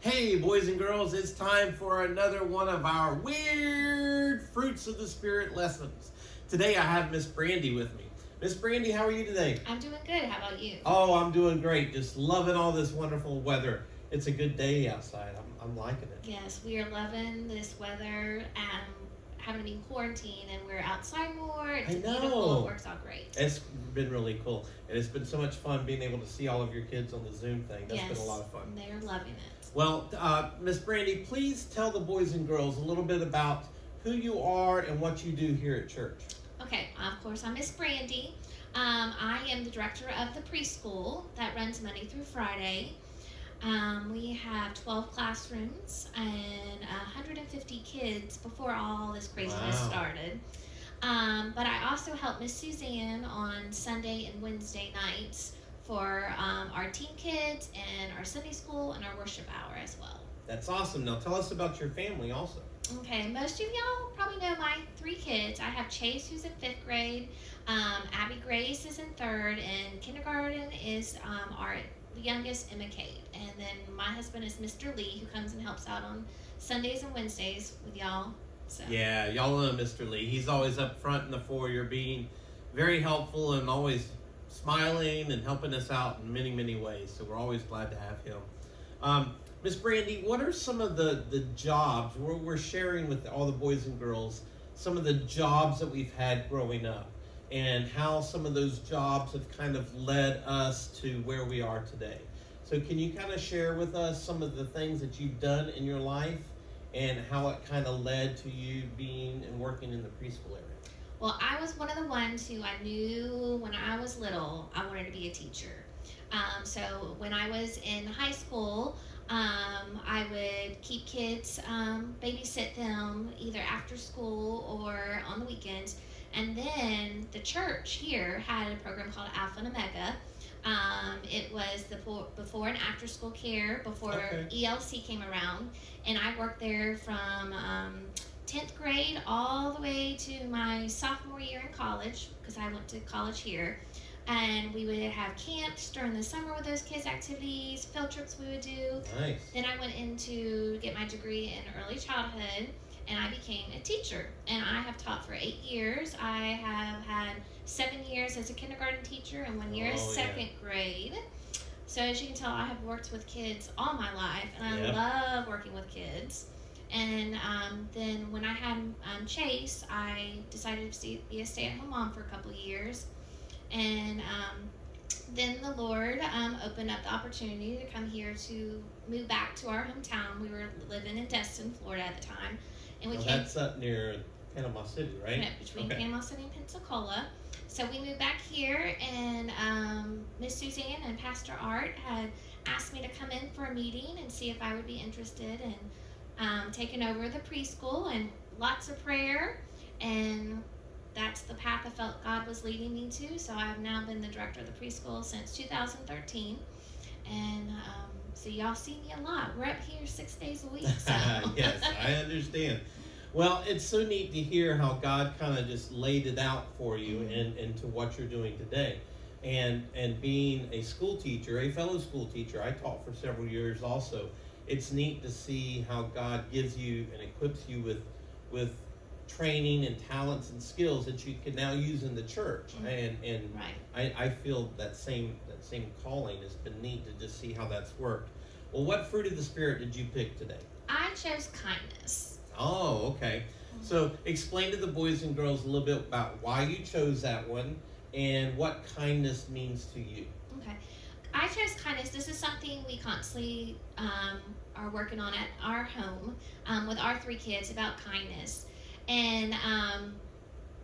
Hey, boys and girls, it's time for another one of our weird Fruits of the Spirit lessons. Today I have Miss Brandy with me. Miss Brandy, how are you today? I'm doing good. How about you? Oh, I'm doing great. Just loving all this wonderful weather. It's a good day outside. I'm liking it. Yes, we are loving this weather. Having to be in quarantine, and we're outside more. It's I know. beautiful. It works out great. It's been really cool. And it's been so much fun being able to see all of your kids on the Zoom thing. That's Yes, been a lot of fun. they're loving it. Well, Miss Brandy, please tell the boys and girls a little bit about who you are and what you do here at church. Okay, of course, I'm Miss Brandy. I am the director of the preschool that runs Monday through Friday. We have 12 classrooms and 150 kids before all this craziness Wow. started. But I also help Miss Suzanne on Sunday and Wednesday nights for our teen kids and our Sunday school and our worship hour as well. That's awesome. Now tell us about your family also. Okay, most of y'all probably know my 3 kids. I have Chase, who's in 5th grade, Abby Grace is in 3rd, and kindergarten is our youngest, Emma Kate. And then my husband is Mr. Lee, who comes and helps out on Sundays and Wednesdays with y'all. So. Yeah, y'all know Mr. Lee. He's always up front in the foyer being very helpful and always smiling and helping us out in many, many ways. So we're always glad to have him. Miss Brandy, what are some of the jobs we're sharing with all the boys and girls, some of the jobs that we've had growing up and how some of those jobs have kind of led us to where we are today? So can you kind of share with us some of the things that you've done in your life and how it kind of led to you being and working in the preschool area? Well, I was one of the ones who I knew when I was little I wanted to be a teacher. So when I was in high school, I would keep kids, babysit them either after school or on the weekends. And then the church here had a program called Alpha and Omega. It was the before and after school care before ELC came around. And I worked there from 10th grade all the way to my sophomore year in college, because I went to college here. And we would have camps during the summer with those kids' activities, field trips we would do. Nice. Then I went in to get my degree in early childhood, and I became a teacher. And I have taught for 8 years. I have had 7 years as a kindergarten teacher and 1 year as second grade. So as you can tell, I have worked with kids all my life, and I love working with kids. And then when I had Chase, I decided to be a stay-at-home mom for a couple of years. And then the Lord opened up the opportunity to come here to move back to our hometown. We were living in Destin, Florida at the time. And we came, that's up near Panama City, right? Between Panama City and Pensacola. So we moved back here, and Miss Suzanne and Pastor Art had asked me to come in for a meeting and see if I would be interested in taking over the preschool, and lots of prayer, and that's the path I felt God was leading me to. So I've now been the director of the preschool since 2013. And so y'all see me a lot. We're up here 6 days a week. So. Yes, I understand. Well, it's so neat to hear how God kind of just laid it out for you and to what you're doing today. And being a school teacher, a fellow school teacher, I taught for several years also. It's neat to see how God gives you and equips you with training and talents and skills that you can now use in the church. And right. I feel that same calling has been neat to just see how that's worked. Well, what fruit of the Spirit did you pick today? I chose kindness. Oh, okay. So explain to the boys and girls a little bit about why you chose that one and what kindness means to you. Okay. I chose kindness. This is something we constantly are working on at our home with our 3 kids about kindness. And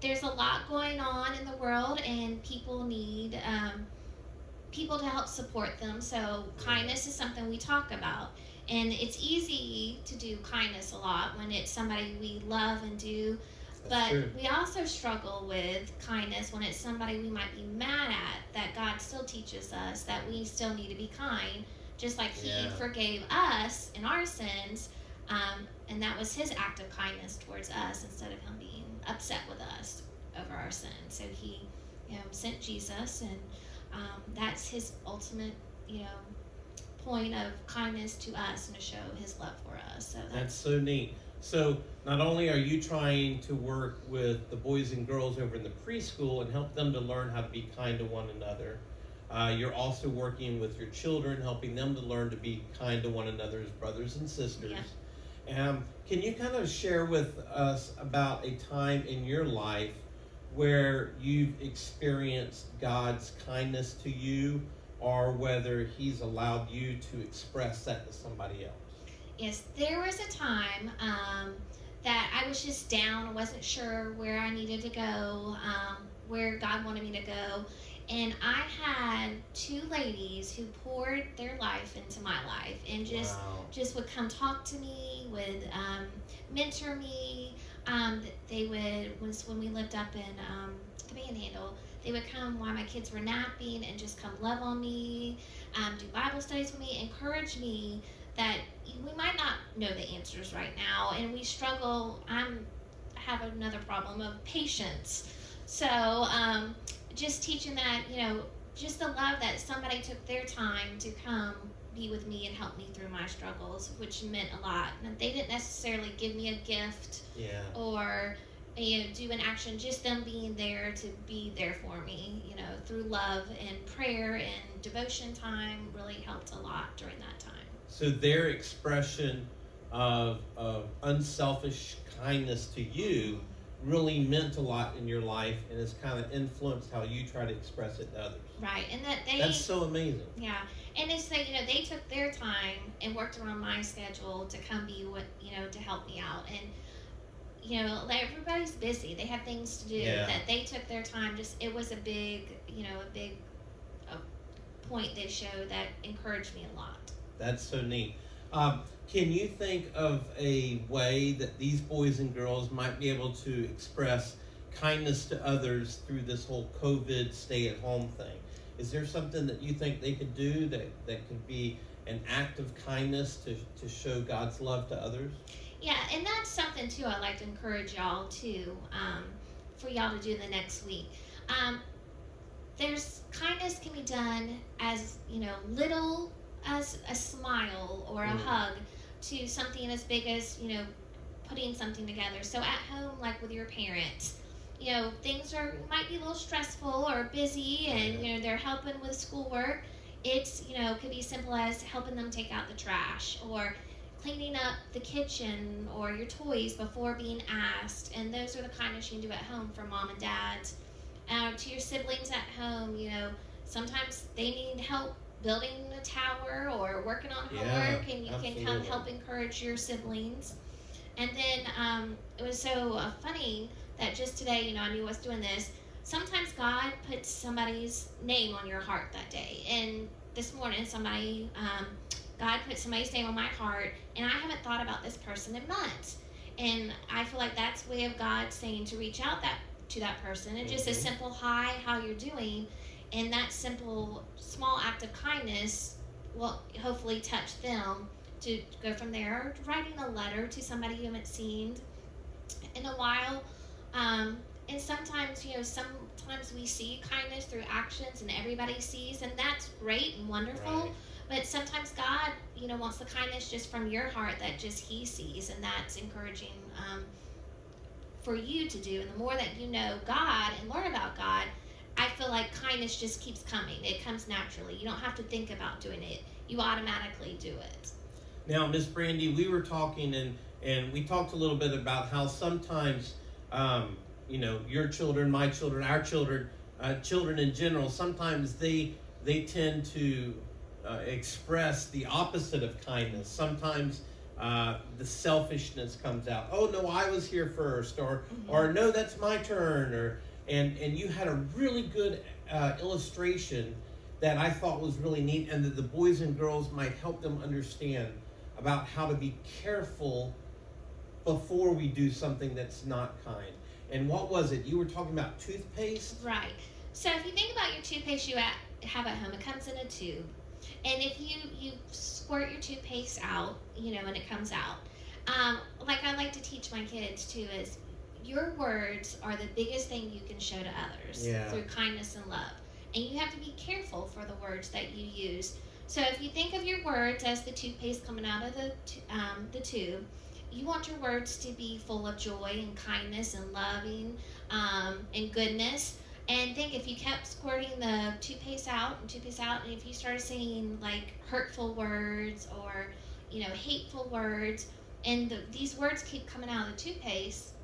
there's a lot going on in the world, and people need people to help support them. So kindness is something we talk about. And it's easy to do kindness a lot when it's somebody we love and do. But we also struggle with kindness when it's somebody we might be mad at, that God still teaches us that we still need to be kind, just like He forgave us in our sins. And that was His act of kindness towards us, instead of Him being upset with us over our sins. So He sent Jesus, and that's His ultimate point of kindness to us and to show his love for us. So That's so neat. So not only are you trying to work with the boys and girls over in the preschool and help them to learn how to be kind to one another, you're also working with your children, helping them to learn to be kind to one another as brothers and sisters. Yeah. Can you kind of share with us about a time in your life where you've experienced God's kindness to you, or whether he's allowed you to express that to somebody else? Yes, there was a time that I was just down. I wasn't sure where I needed to go, where God wanted me to go. And I had two ladies who poured their life into my life and just would come talk to me, would mentor me. They would, when we lived up in the Panhandle, they would come while my kids were napping and just come love on me, do Bible studies with me, encourage me that we might not know the answers right now, and we struggle. I have another problem of patience. So just teaching that, just the love that somebody took their time to come be with me and help me through my struggles, which meant a lot. And they didn't necessarily give me a gift or do an action, just them being there to be there for me, through love and prayer and devotion time really helped a lot during that time. So their expression of unselfish kindness to you really meant a lot in your life, and has kind of influenced how you try to express it to others. Right, and that's so amazing. Yeah, and it's that they took their time and worked around my schedule to come be with to help me out, and everybody's busy. They have things to do. That they took their time. It was a big point they showed that encouraged me a lot. That's so neat. Can you think of a way that these boys and girls might be able to express kindness to others through this whole COVID stay-at-home thing? Is there something that you think they could do that could be an act of kindness to show God's love to others? Yeah, and that's something, too, I'd like to encourage y'all, too, for y'all to do the next week. There's kindness can be done as, little as a smile or a hug to something as big as, putting something together. So at home, like with your parents, things might be a little stressful or busy, and, they're helping with schoolwork. It's, could be simple as helping them take out the trash or cleaning up the kitchen or your toys before being asked. And those are the kindness you can do at home for mom and dad. To your siblings at home, sometimes they need help building a tower or working on homework, and you can come help encourage your siblings. And then it was so funny that just today, I knew I was doing this. Sometimes God puts somebody's name on your heart that day. And this morning, God put somebody's name on my heart, and I haven't thought about this person in months. And I feel like that's a way of God saying to reach out to that person. And just a simple hi, how you're doing. And that simple, small act of kindness will hopefully touch them to go from there. Or writing a letter to somebody you haven't seen in a while. And sometimes, sometimes we see kindness through actions and everybody sees, and that's great and wonderful. Right. But sometimes God, wants the kindness just from your heart that just He sees, and that's encouraging for you to do. And the more that you know God and learn about God, I feel like kindness just keeps coming. It comes naturally. You don't have to think about doing it. You automatically do it. Now, Miss Brandy, we were talking and we talked a little bit about how sometimes, your children, my children, our children, children in general, sometimes they tend to express the opposite of kindness. Sometimes the selfishness comes out. Oh no, I was here first, or no, that's my turn, and you had a really good illustration that I thought was really neat, and that the boys and girls might help them understand about how to be careful before we do something that's not kind. And what was it? You were talking about toothpaste? Right. So if you think about your toothpaste you have at home, it comes in a tube. And if you squirt your toothpaste out, and it comes out. Like I like to teach my kids too, is your words are the biggest thing you can show to others through kindness and love. And you have to be careful for the words that you use. So if you think of your words as the toothpaste coming out of the tube, you want your words to be full of joy and kindness and loving and goodness. And think if you kept squirting the toothpaste out, and if you started saying like hurtful words or hateful words, and these words keep coming out of the toothpaste,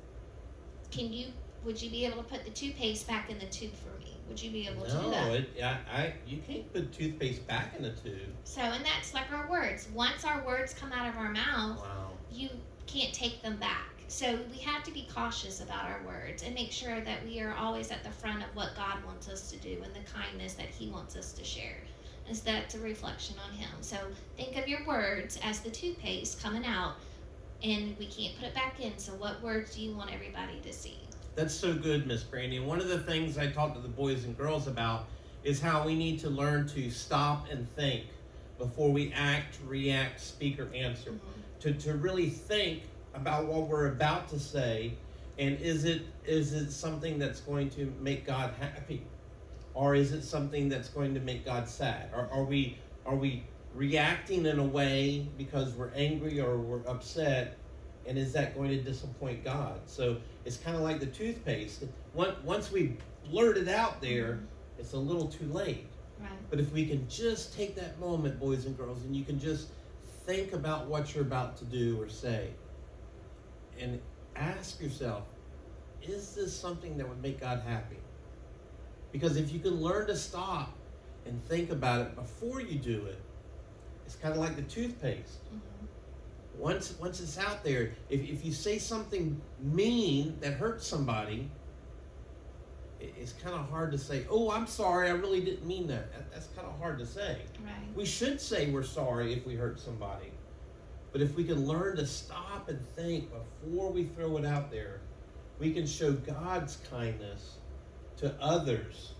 would you be able to put the toothpaste back in the tube for me? Would you be able to do that? No, you can't put toothpaste back in a tube. So, and that's like our words. Once our words come out of our mouth, Wow. you can't take them back. So we have to be cautious about our words and make sure that we are always at the front of what God wants us to do and the kindness that He wants us to share. And so that's a reflection on Him. So think of your words as the toothpaste coming out, and we can't put it back in. So what words do you want everybody to see? That's so good, Miss Brandy. And one of the things I talk to the boys and girls about is how we need to learn to stop and think before we act, react, speak, or answer. Mm-hmm. To really think about what we're about to say, and is it something that's going to make God happy, or is it something that's going to make God sad? Or are we reacting in a way because we're angry or we're upset, and is that going to disappoint God? So it's kind of like the toothpaste. Once we blurt it out there, it's a little too late. Right. But if we can just take that moment, boys and girls, and you can just think about what you're about to do or say, and ask yourself, is this something that would make God happy? Because if you can learn to stop and think about it before you do it, it's kind of like the toothpaste. Mm-hmm. Once it's out there, if you say something mean that hurts somebody, it's kind of hard to say, oh, I'm sorry, I really didn't mean that. That's kind of hard to say. Right. We should say we're sorry if we hurt somebody. But if we can learn to stop and think before we throw it out there, we can show God's kindness to others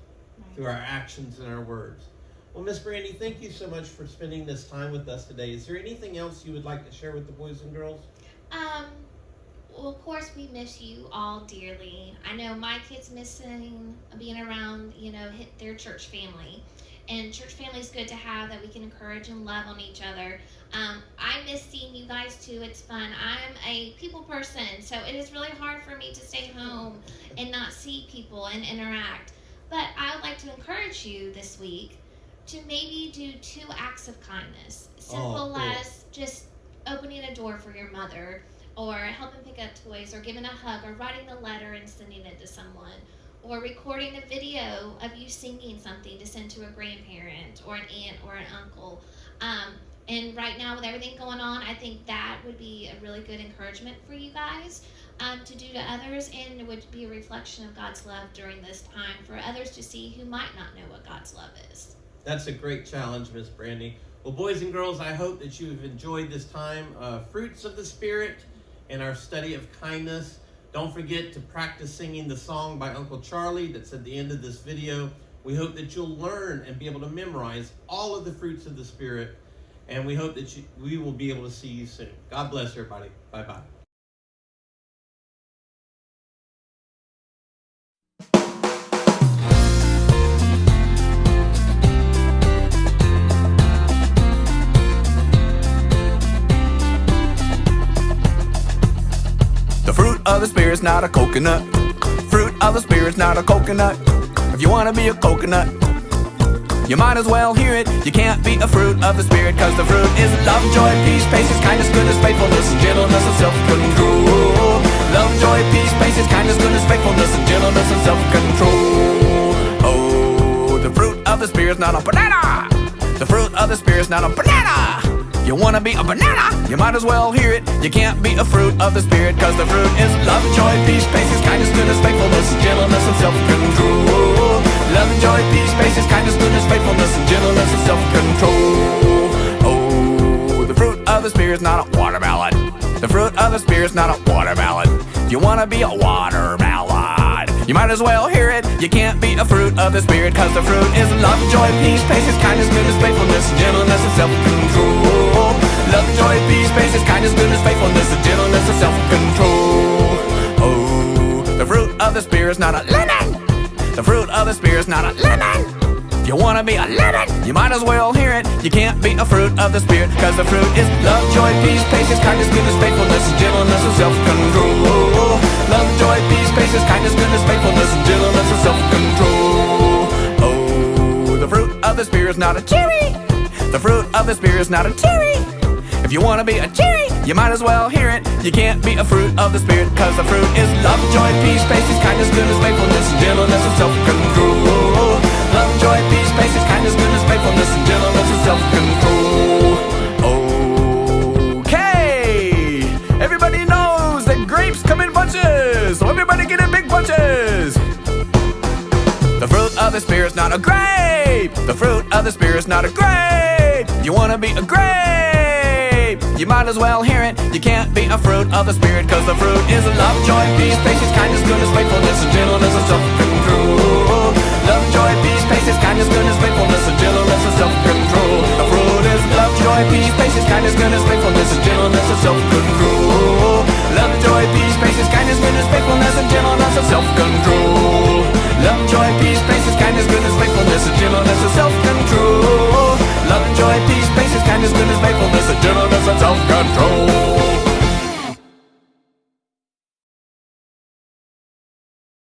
through our actions and our words. Well, Miss Brandy, thank you so much for spending this time with us today. Is there anything else you would like to share with the boys and girls? Well, of course, we miss you all dearly. I know my kids missing being around, their church family. And church family is good to have, that we can encourage and love on each other. I miss seeing you guys too. It's fun. I'm a people person, so it is really hard for me to stay home and not see people and interact. But I would like to encourage you this week to maybe do 2 acts of kindness. Simple as just opening a door for your mother, or helping pick up toys, or giving a hug, or writing a letter and sending it to someone, or recording a video of you singing something to send to a grandparent or an aunt or an uncle. And right now with everything going on, I think that would be a really good encouragement for you guys to do to others, and it would be a reflection of God's love during this time for others to see who might not know what God's love is. That's a great challenge, Miss Brandy. Well, boys and girls, I hope that you have enjoyed this time of Fruits of the Spirit and our study of kindness. Don't forget to practice singing the song by Uncle Charlie that's at the end of this video. We hope that you'll learn and be able to memorize all of the fruits of the Spirit, and we hope that we will be able to see you soon. God bless everybody. Bye-bye. The fruit of the Spirit's not a coconut. Fruit of the Spirit's not a coconut. If you wanna be a coconut, you might as well hear it. You can't be a fruit of the Spirit, cause the fruit is love, joy, peace, patience, kindness, goodness, faithfulness, and gentleness, and self-control. Love, joy, peace, patience, kindness, goodness, faithfulness, and gentleness, and self-control. Oh, the fruit of the Spirit's not a banana. The fruit of the Spirit's not a banana. You wanna be a banana? You might as well hear it. You can't be a fruit of the Spirit, cause the fruit is love, joy, peace, patience, kindness, goodness, faithfulness, gentleness, and self-control. Love, joy, peace, patience, kindness, goodness, faithfulness, and gentleness, and self-control. Oh, the fruit of the Spirit's not a watermelon. The fruit of the Spirit's not a watermelon. You wanna be a watermelon? You might as well hear it. You can't be a fruit of the Spirit, cause the fruit is love, joy, peace, patience, kindness, goodness, faithfulness, gentleness, and self-control. Love, joy, peace, patience, kindness, goodness, faithfulness, and gentleness, and self-control. Oh, the fruit of the Spirit's not a lemon. The fruit of the Spirit's not a lemon. If you wanna be a living, you might as well hear it. You can't be a fruit of the Spirit, cause the fruit is love, joy, peace, patience, kindness, goodness, faithfulness, and gentleness, and self-control. Love, joy, peace, patience, kindness, goodness, faithfulness, and gentleness, and self-control. Oh, the fruit of the Spirit's not a cherry. The fruit of the Spirit's not a cherry. If you wanna be a cherry, you might as well hear it. You can't be a fruit of the Spirit, cause the fruit is love, joy, peace, patience, kindness, goodness, faithfulness, and gentleness, and self-control. Love, joy, peace, patience, kindness, goodness, faithfulness, and gentleness, and self-control. Okay, everybody knows that grapes come in bunches, so everybody get in big bunches. The fruit of the Spirit's not a grape. The fruit of the Spirit's not a grape. You wanna be a grape, you might as well hear it. You can't be a fruit of the Spirit, cause the fruit is love, joy, peace, patience, kindness, goodness, faithfulness, and gentleness, and self-control. Love, joy, peace, patience, kindness, goodness, faithfulness, and gentleness, and self-control. The fruit is love, joy, peace, patience, kindness, goodness, faithfulness, and gentleness, and self-control. Love, joy, peace, patience, kindness, goodness, faithfulness, and gentleness, and self-control. Love, joy, peace, patience, kindness, goodness, faithfulness, and gentleness, and self-control. Love, joy, peace, patience, kindness, goodness,